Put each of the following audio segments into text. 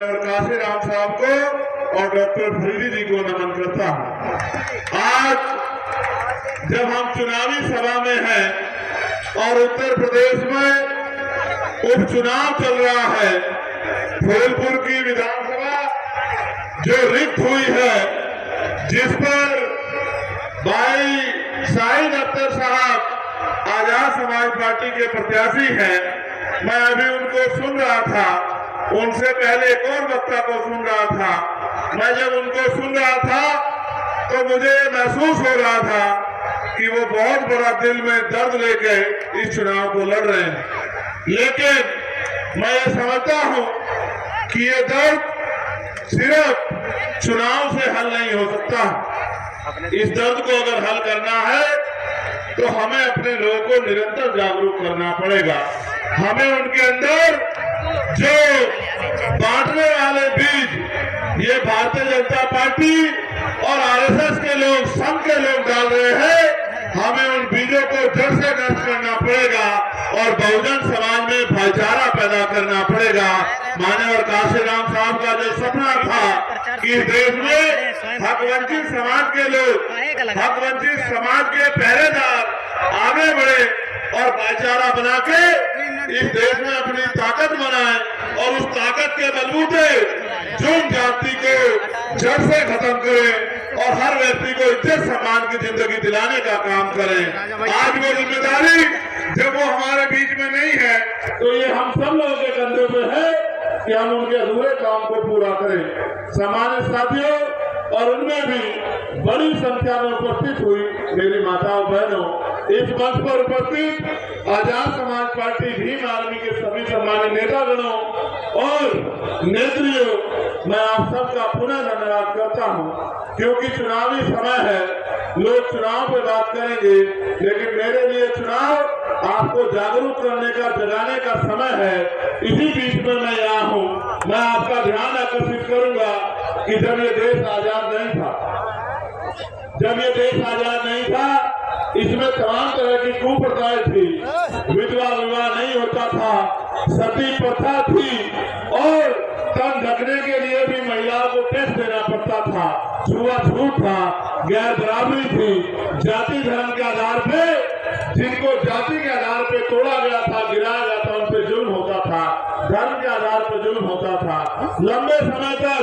और काशीराम साहब को और डॉक्टर फरीदी जी को नमन करता हूँ। आज जब हम चुनावी सभा में हैं और उत्तर प्रदेश में उपचुनाव चल रहा है, फूलपुर की विधानसभा जो रिक्त हुई है, जिस पर भाई शाहिद अख्तर साहब आजाद समाज पार्टी के प्रत्याशी हैं, मैं अभी उनको सुन रहा था, उनसे पहले एक और वक्ता को सुन रहा था। मैं जब उनको सुन रहा था तो मुझे महसूस हो रहा था कि वो बहुत बड़ा दिल में दर्द लेके इस चुनाव को लड़ रहे हैं, लेकिन मैं ये समझता हूँ कि ये दर्द सिर्फ चुनाव से हल नहीं हो सकता। इस दर्द को अगर हल करना है तो हमें अपने लोगों को निरंतर जागरूक करना पड़ेगा। हमें उनके अंदर जो बांटने वाले बीज ये भारतीय जनता पार्टी और आरएसएस के लोग, संघ के लोग डाल रहे हैं, हमें उन बीजों को जड़ से नष्ट करना पड़ेगा और बहुजन समाज में भाईचारा पैदा करना पड़ेगा। माननीय काशीराम साहब का जो सपना था कि इस देश में हकवंचित समाज के लोग, हकवंचित समाज के पहरेदार आगे बढ़े और भाईचारा बना के इस देश में अपनी ताकत बनाए और उस ताकत के बलबूते जून जाति को जड़ से खत्म करें और हर व्यक्ति को इज्जत सम्मान की जिंदगी दिलाने का काम करें। आज वो जिम्मेदारी जब वो हमारे बीच में नहीं है तो ये हम सब लोगों के कंधों पे है कि हम उनके अधूरे काम को पूरा करें। सामान्य साथियों, और उनमें भी बड़ी संख्या में उपस्थित हुई मेरी माताओं बहनों, इस मंच पर उपस्थित आजाद समाज पार्टी भीम आर्मी के सभी सम्मानित नेतागणों और नेत्रियों, मैं आप सबका पुनः धन्यवाद करता हूं, क्योंकि चुनावी समय है, लोग चुनाव पे बात करेंगे, लेकिन मेरे लिए चुनाव आपको जागरूक करने का, जगाने का समय है। इसी बीच में मैं यहाँ हूँ। मैं आपका ध्यान आकर्षित करूंगा कि जब ये देश आजाद नहीं था, जब ये देश आजाद नहीं था, इसमें तमाम तरह की कुप्रथाएं थी, विधवा विवाह नहीं होता था, सती प्रथा थी और तन ढकने के लिए भी महिलाओं को टैक्स देना पड़ता था, छुआछूत था, गैर बराबरी थी, जाति धर्म के आधार पे जिनको जाति के आधार पे तोड़ा गया था, गिराया गया था, उन पे जुल्म होता था, धर्म के आधार पर जुल्म होता था। लंबे समय तक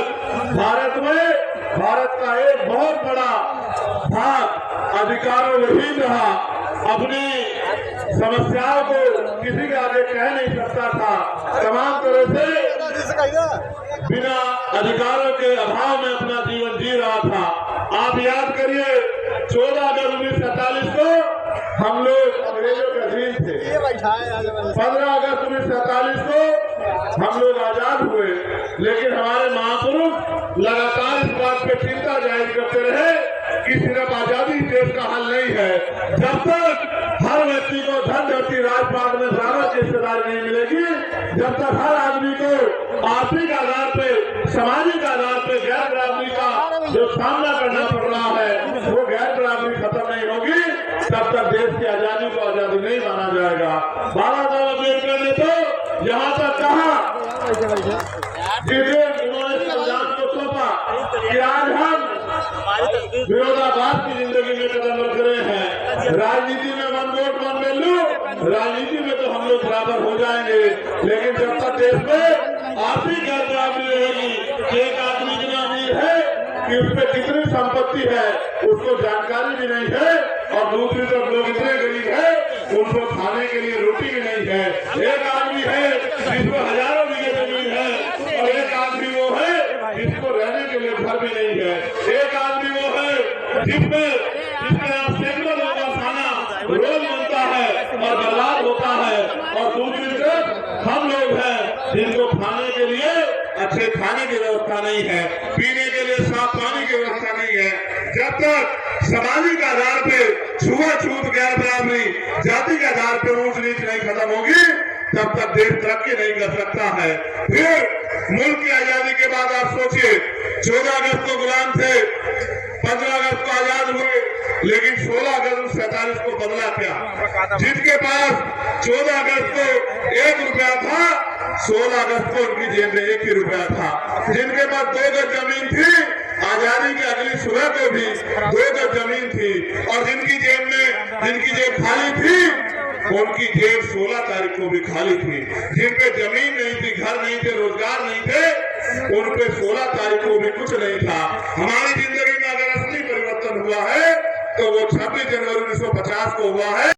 भारत का एक बहुत बड़ा भाग अधिकारों विहीन रहा, अपनी समस्याओं को किसी के आगे कह नहीं सकता था, तमाम तरह से बिना अधिकारों के अभाव में अपना जीवन जी रहा था। आप याद करिए 14 अगस्त 1947 को हम लोग अंग्रेजों के अधीन थे, 15 अगस्त 1947 को हम लोग आजाद हुए, लेकिन हमारे महापुरुष लगातार इस बात पे चिंता जाहिर करते रहे कि सिर्फ आजादी देश का हल नहीं है, जब तक हर व्यक्ति को धन धरती राजपाट में बराबर की हिस्सेदारी नहीं मिलेगी, जब तक हर आदमी को आर्थिक आधार पे, सामाजिक आधार पे गैर बराबरी का जो सामना करना पड़ रहा है, वो गैर बराबरी खत्म नहीं होगी, तब तक देश की आजादी को आजादी नहीं माना जाएगा। बाबा साहब अम्बेडकर ने तो यहाँ तक कहा, उन्होंने संविधान को सौंपा कि आज हम विरोधाभास की जिंदगी में कदम रख रहे हैं। राजनीति में वन वोट वन वैल्यू, राजनीति में तो हम लोग बराबर हो जाएंगे, लेकिन जब तक देश में आर्थिक गैर बराबरी रहेगी, एक आदमी इतना अमीर है कि उसमें कितनी संपत्ति है उसको जानकारी भी नहीं है, और दूसरी तरफ लोग इतने गरीब है उनको खाने के लिए रोटी भी नहीं है। एक आदमी है जिसको हजारों बीघे जमीन है, और एक आदमी वो है जिसको रहने के लिए घर भी नहीं है। एक आदमी वो है जिसमें आप सैकड़ों लोगों का खाना रोज बनता है और बर्बाद होता है, और दूसरी तरफ हम लोग हैं जिनको खाने के लिए अच्छे खाने की व्यवस्था नहीं है, पीने के लिए साफ पानी की व्यवस्था नहीं है। जब तक सामाजिक आधार पे छुआछूत, गैर बराबरी, जाति के आधार पर ऊंच नीच नहीं खत्म होगी, तब तक देश तरक्की नहीं कर सकता है। फिर मुल्क की आजादी के बाद आप सोचिए, 14 अगस्त को गुलाम थे, 15 अगस्त को आजाद हुए, लेकिन 16 अगस्त 47 को बदला क्या? जिनके पास 14 अगस्त को 1 रुपया था, 16 अगस्त को उनकी जेब में 1 ही रुपया था। जिनके पास 2 गज जमीन थी, आजादी की अगली सुबह को भी 2 गज जमीन थी, और जिनकी जेब खाली थी, उनकी जेब 16 तारीख को भी खाली थी। जिन पे जमीन नहीं थी, घर नहीं थे, रोजगार नहीं थे, उन पे 16 तारीख को भी कुछ नहीं था। हमारी जिंदगी में अगर असली परिवर्तन हुआ है तो वो 26 जनवरी 1950 को हुआ है।